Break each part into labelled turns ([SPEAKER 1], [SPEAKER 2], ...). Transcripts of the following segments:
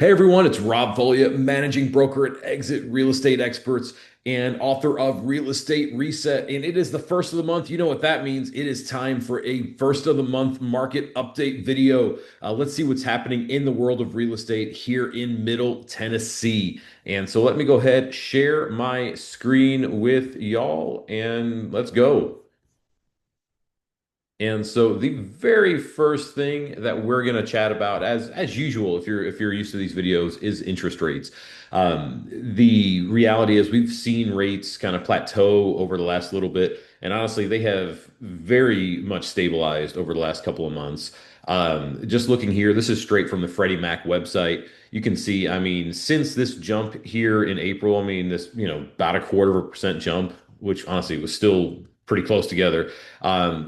[SPEAKER 1] Hey everyone, it's Rob Folia, managing broker at Exit Real Estate Experts and author of Real Estate Reset. And it is the first of the month. You know what that means. It is time for a first of the month market update video. Let's see what's happening in the world of real estate here in Middle Tennessee. And so let me go ahead, share my screen with y'all, and let's go. And so the very first thing that we're going to chat about, as usual, if you're used to these videos, is interest rates. The reality is we've seen rates kind of plateau over the last little bit, and honestly, they have very much stabilized over the last couple of months. Just looking here, this is straight from the Freddie Mac website. You can see, I mean, since this jump here in April, I mean, this, about a quarter of a percent jump, which honestly was still pretty close together.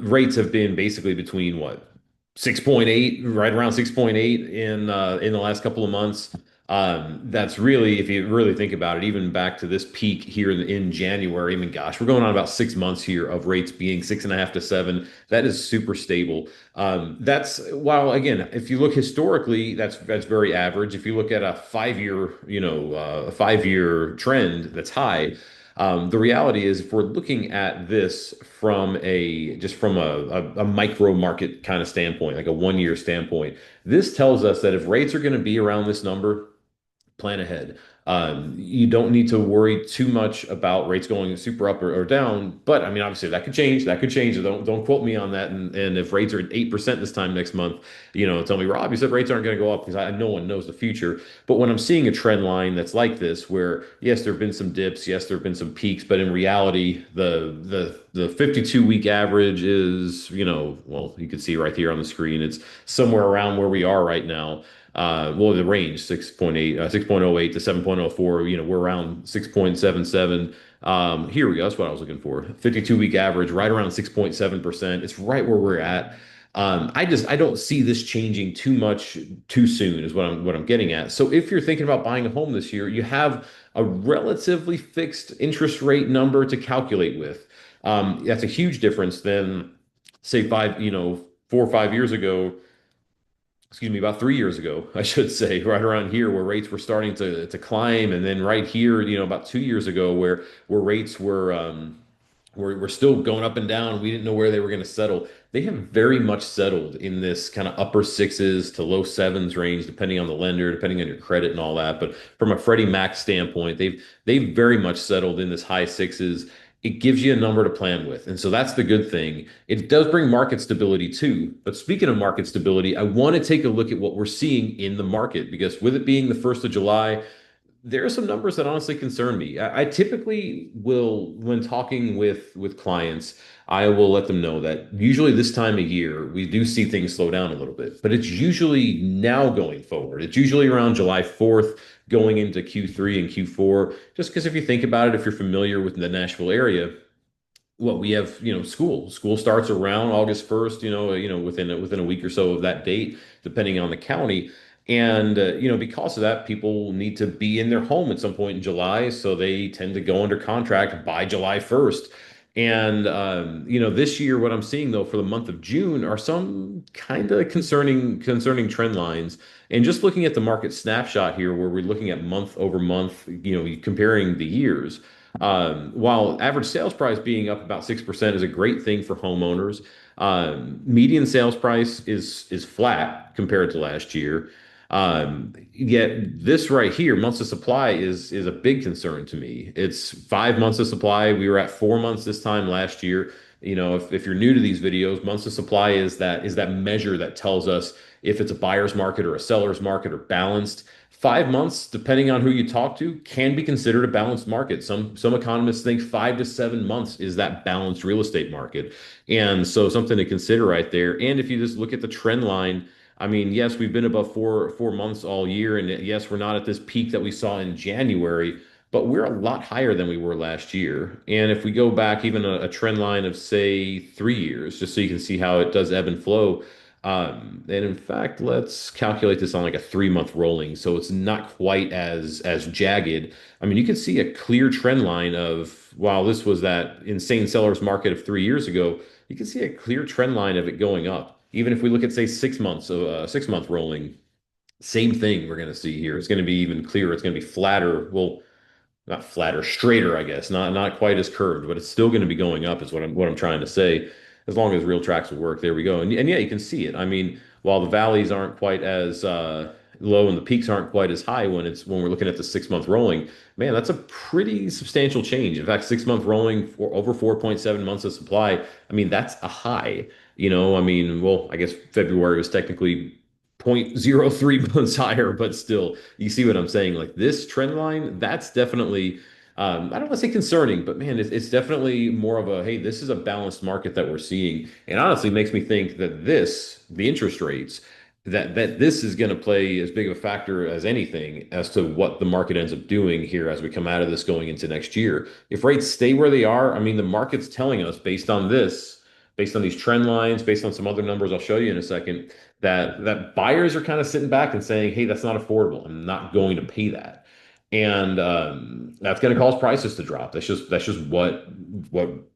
[SPEAKER 1] Rates have been basically between what 6.8, right around 6.8 in the last couple of months. That's really, if you really think about it, even back to this peak here in January. I mean, gosh, we're going on about 6 months here of rates being 6.5 to 7. That is super stable. That's while again, if you look historically, that's very average. If you look at a 5 year, a 5 year trend, that's high. The reality is, if we're looking at this from a micro market kind of standpoint, like a 1 year standpoint, this tells us that if rates are going to be around this number, plan ahead. You don't need to worry too much about rates going super up or down. But I mean, obviously that could change. That could change. Don't quote me on that. And if rates are at 8% this time next month, tell me, Rob, you said rates aren't going to go up because no one knows the future. But when I'm seeing a trend line that's like this, where yes, there have been some dips, yes, there have been some peaks, but in reality, the 52-week average is, well, you can see right here on the screen, it's somewhere around where we are right now. Well, the range 6.8, 6.08 to 7.04, we're around 6.77. Here we go. That's what I was looking for. 52-week average, right around 6.7%. It's right where we're at. I don't see this changing too much too soon, is what I'm getting at. So if you're thinking about buying a home this year, you have a relatively fixed interest rate number to calculate with. That's a huge difference than say 4 or 5 years ago, excuse me, about 3 years ago, I should say, right around here where rates were starting to climb, and then right here, about 2 years ago where rates were still going up and down. We didn't know where they were going to settle. They have very much settled in this kind of upper sixes to low sevens range, depending on the lender, depending on your credit and all that. But from a Freddie Mac standpoint, they've very much settled in this high sixes. It gives you a number to plan with. And so that's the good thing. It does bring market stability too. But speaking of market stability, I want to take a look at what we're seeing in the market because with it being the 1st of July, there are some numbers that honestly concern me. I typically will, when talking with clients, I will let them know that usually this time of year we do see things slow down a little bit, but it's usually now going forward. It's usually around July 4th going into Q3 and Q4. Just because if you think about it, if you're familiar with the Nashville area, what we have, school starts around August 1st, within a week or so of that date, depending on the county. And because of that, people need to be in their home at some point in July, so they tend to go under contract by July 1st. And this year, what I'm seeing though for the month of June are some kind of concerning trend lines. And just looking at the market snapshot here, where we're looking at month over month, comparing the years. While average sales price being up about 6% is a great thing for homeowners, median sales price is flat compared to last year. Yet this right here, months of supply is a big concern to me. It's 5 months of supply. We were at 4 months this time last year. If you're new to these videos, months of supply is that measure that tells us if it's a buyer's market or a seller's market or balanced. 5 months, depending on who you talk to, can be considered a balanced market. Some economists think 5 to 7 months is that balanced real estate market. And so something to consider right there. And if you just look at the trend line, I mean, yes, we've been above 4 months all year, and yes, we're not at this peak that we saw in January, but we're a lot higher than we were last year. And if we go back even a trend line of say 3 years, just so you can see how it does ebb and flow. And in fact, let's calculate this on like a 3 month rolling, so it's not quite as jagged. I mean, you can see a clear trend line of while this was that insane seller's market of 3 years ago, you can see a clear trend line of it going up. Even if we look at say 6 months of 6 month rolling, Same thing we're going to see here. It's going to be even clearer. It's going to be flatter. Well, not flatter, straighter, I guess. Not quite as curved, but it's still going to be going up, is what I'm trying to say. As long as real tracks will work, there we go. And yeah, you can see it. I mean, while the valleys aren't quite as low and the peaks aren't quite as high when we're looking at the 6 month rolling, man, that's a pretty substantial change. In fact, 6 month rolling for over 4.7 months of supply. I mean, that's a high. I mean, well, I guess February was technically zero point zero 0.03 months higher, but still, you see what I'm saying? Like this trend line, that's definitely, I don't want to say concerning, but man, it's definitely more of a, hey, this is a balanced market that we're seeing. And honestly makes me think that the interest rates, that this is going to play as big of a factor as anything as to what the market ends up doing here as we come out of this going into next year. If rates stay where they are, I mean, the market's telling us based on these trend lines, based on some other numbers I'll show you in a second, that buyers are kind of sitting back and saying, "Hey, that's not affordable. I'm not going to pay that," and that's going to cause prices to drop. That's just what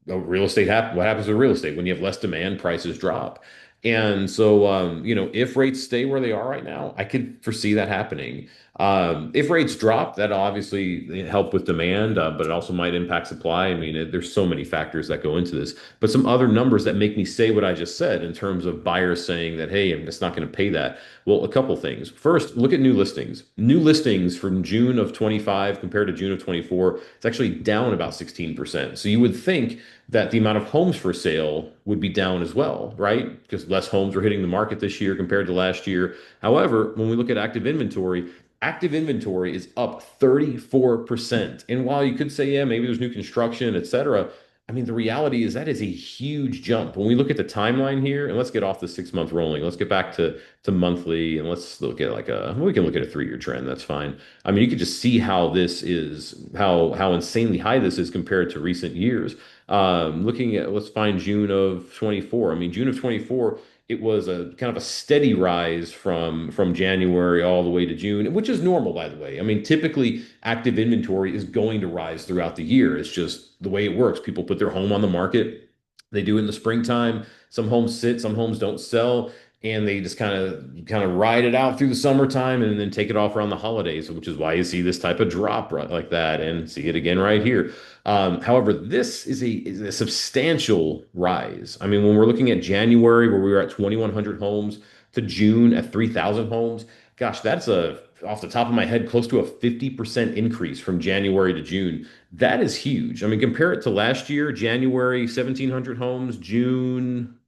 [SPEAKER 1] real estate what happens with real estate when you have less demand, prices drop. And so, if rates stay where they are right now, I could foresee that happening. If rates drop, that obviously help with demand, but it also might impact supply. I mean, there's so many factors that go into this. But some other numbers that make me say what I just said in terms of buyers saying that, hey, I'm just not going to pay that. Well, a couple things. First, look at new listings. New listings from June of 25 compared to June of 24, it's actually down about 16%. So you would think that the amount of homes for sale would be down as well, right? Because less homes are hitting the market this year compared to last year. However, when we look at active inventory is up 34%. And while you could say, yeah, maybe there's new construction, et cetera, I mean, the reality is that is a huge jump. When we look at the timeline here, and let's get off the 6 month rolling, let's get back to monthly, and let's look at we can look at a 3 year trend. That's fine. I mean, you could just see how insanely high this is compared to recent years. Looking at, let's find June of 24. I mean, June of 24, it was a kind of a steady rise from January all the way to June, which is normal, by the way. I mean, typically active inventory is going to rise throughout the year. It's just the way it works. People put their home on the market. They do it in the springtime. Some homes sit, some homes don't sell, and they just kind of ride it out through the summertime and then take it off around the holidays, which is why you see this type of drop right like that and see it again right here. However, this is a substantial rise. I mean, when we're looking at January, where we were at 2,100 homes, to June at 3,000 homes, gosh, that's off the top of my head, close to a 50% increase from January to June. That is huge. I mean, compare it to last year, January, 1,700 homes, June,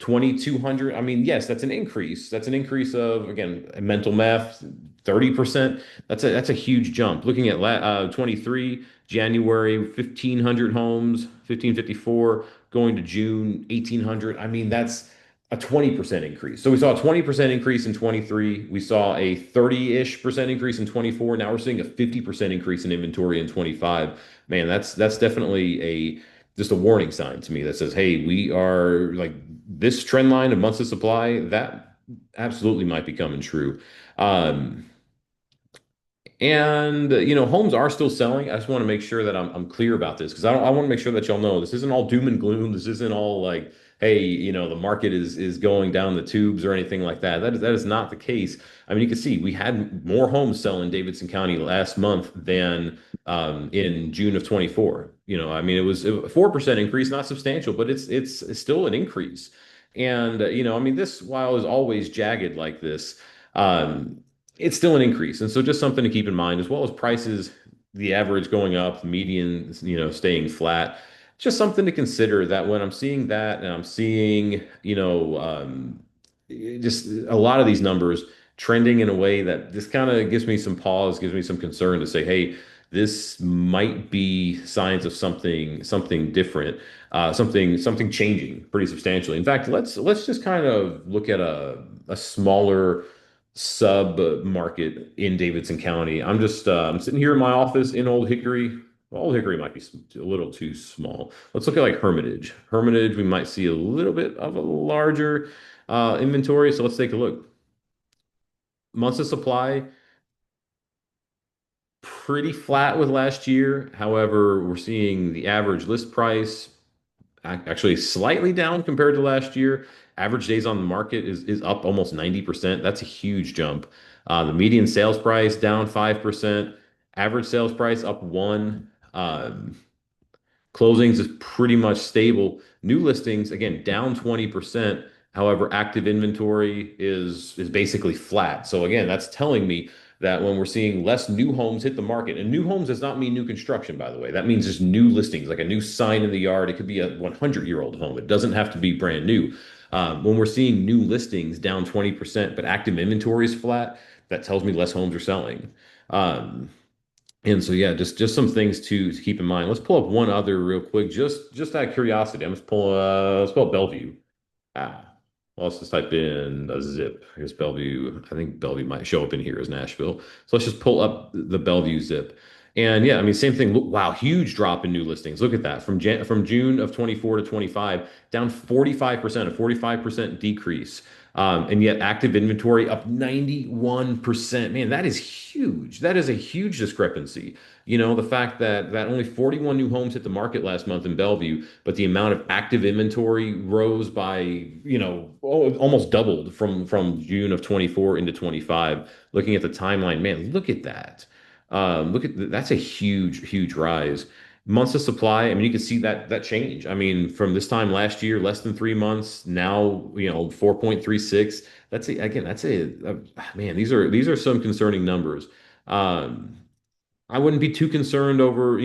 [SPEAKER 1] 2,200. I mean, yes, that's an increase. That's an increase of, again, mental math, 30%. That's a huge jump. Looking at 23, January, 1,500 homes, 1,554, going to June, 1,800. I mean, that's a 20% increase. So we saw a 20% increase in 23. We saw a 30-ish% increase in 24. Now we're seeing a 50% increase in inventory in 25. Man, that's definitely just a warning sign to me that says, hey, we are like this trend line of months of supply, that absolutely might be coming true. Um, and homes are still selling. I just want to make sure that I'm clear about this because I want to make sure that y'all know this isn't all doom and gloom. This isn't all like, hey, the market is going down the tubes or anything like that. That is not the case. I mean, you can see we had more homes sell in Davidson County last month than in June of 24. I mean, it was a 4% increase, not substantial, but it's still an increase. And I mean, this while is always jagged like this. Um, it's still an increase. And so just something to keep in mind, as well as prices, the average going up, the median, staying flat. Just something to consider that when I'm seeing that and I'm seeing, just a lot of these numbers trending in a way that this kind of gives me some pause, gives me some concern to say, hey, this might be signs of something different, something changing pretty substantially. In fact, let's just kind of look at a smaller sub market in Davidson County. I'm sitting here in my office in Old Hickory. Well, Old Hickory might be a little too small. Let's look at like Hermitage. Hermitage, we might see a little bit of a larger inventory. So let's take a look. Months of supply, pretty flat with last year. However, we're seeing the average list price actually slightly down compared to last year. Average days on the market is up almost 90%. That's a huge jump. The median sales price down 5%, average sales price up 1. Closings is pretty much stable. New listings, again, down 20%. However, active inventory is basically flat. So again, that's telling me that when we're seeing less new homes hit the market, and new homes does not mean new construction, by the way. That means just new listings, like a new sign in the yard. It could be a 100-year-old home. It doesn't have to be brand new. When we're seeing new listings down 20%, but active inventory is flat, that tells me less homes are selling. Um, and so yeah, just some things to keep in mind. Let's pull up one other real quick, just out of curiosity. Let's pull up Bellevue. Ah, well, let's just type in a zip. Here's Bellevue. I think Bellevue might show up in here as Nashville. So let's just pull up the Bellevue zip. And yeah, I mean, same thing. Look, wow, huge drop in new listings. Look at that. From June of 24 to 25, down 45%, a 45% decrease. And yet active inventory up 91%. Man, that is huge. That is a huge discrepancy. The fact that only 41 new homes hit the market last month in Bellevue, but the amount of active inventory rose by, almost doubled from June of 24 into 25. Looking at the timeline, man, look at that. That's a huge rise. Months of supply, I mean, you can see that change. I mean, from this time last year, less than 3 months, now, 4.36. Man, these are some concerning numbers. Um, I wouldn't be too concerned over,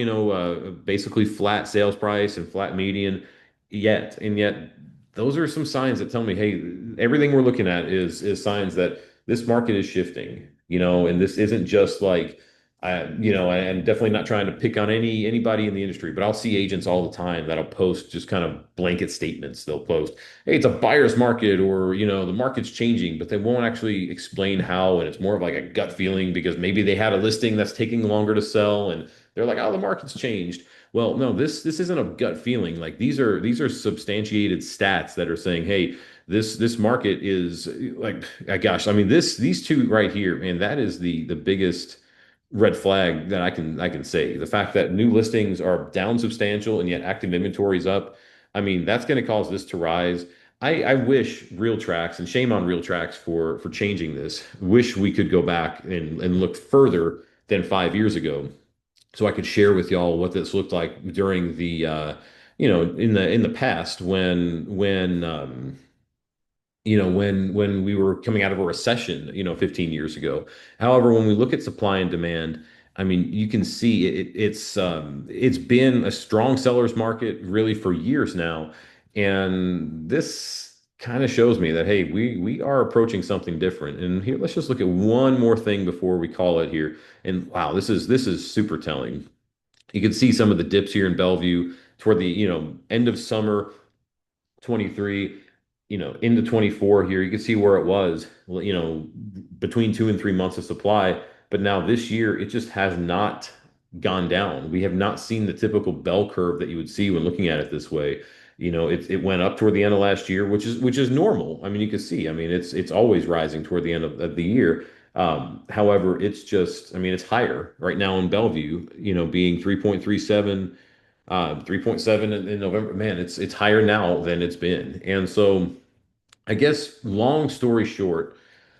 [SPEAKER 1] basically flat sales price and flat median yet. And yet, those are some signs that tell me, hey, everything we're looking at is signs that this market is shifting, and this isn't just like, I'm definitely not trying to pick on anybody in the industry, but I'll see agents all the time that'll post just kind of blanket statements. They'll post, hey, it's a buyer's market, or the market's changing, but they won't actually explain how. And it's more of like a gut feeling because maybe they had a listing that's taking longer to sell, and they're like, oh, the market's changed. Well, no, this isn't a gut feeling. Like these are substantiated stats that are saying, hey, this market is like, gosh, I mean, these two right here, man, that is the biggest red flag that I can say. The fact that new listings are down substantial and yet active inventory is up. I mean, that's going to cause this to rise. I wish RealTracs, and shame on RealTracs for changing this. Wish we could go back and look further than 5 years ago, so I could share with y'all what this looked like during the in the past when we were coming out of a recession, 15 years ago. However, when we look at supply and demand, I mean, you can see it's been a strong seller's market really for years now, and this kind of shows me that hey, we are approaching something different. And here, let's just look at one more thing before we call it here. And wow, this is super telling. You can see some of the dips here in Bellevue toward the end of summer 23, into 24 here. You can see where it was, between 2 and 3 months of supply. But now this year, it just has not gone down. We have not seen the typical bell curve that you would see when looking at it this way. It went up toward the end of last year, which is normal. I mean, you can see. I mean, it's always rising toward the end of the year. However, it's just, I mean, it's higher right now in Bellevue, being 3.37, 3.7 in November. Man, it's higher now than it's been. And so I guess long story short,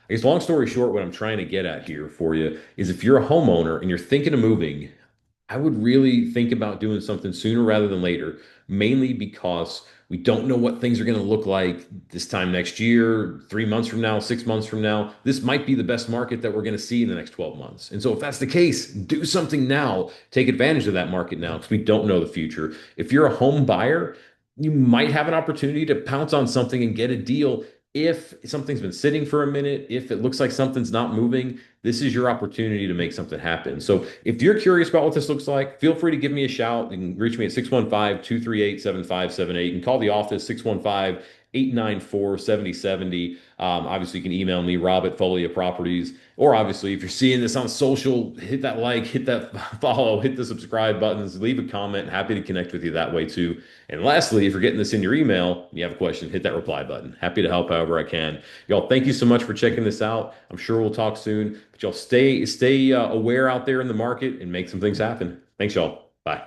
[SPEAKER 1] what I'm trying to get at here for you is if you're a homeowner and you're thinking of moving, I would really think about doing something sooner rather than later, mainly because we don't know what things are going to look like this time next year, 3 months from now, 6 months from now. This might be the best market that we're going to see in the next 12 months. And so, if that's the case, do something now. Take advantage of that market now because we don't know the future. If you're a home buyer, you might have an opportunity to pounce on something and get a deal. If something's been sitting for a minute, if it looks like something's not moving, this is your opportunity to make something happen. So if you're curious about what this looks like, feel free to give me a shout. You can reach me at 615-238-7578 and call the office 615-894-7070. Obviously, you can email me, Rob at Folia Properties. Or obviously, if you're seeing this on social, hit that like, hit that follow, hit the subscribe buttons, leave a comment. Happy to connect with you that way too. And lastly, if you're getting this in your email, you have a question, hit that reply button. Happy to help however I can. Y'all, thank you so much for checking this out. I'm sure we'll talk soon, but y'all stay aware out there in the market and make some things happen. Thanks, y'all. Bye.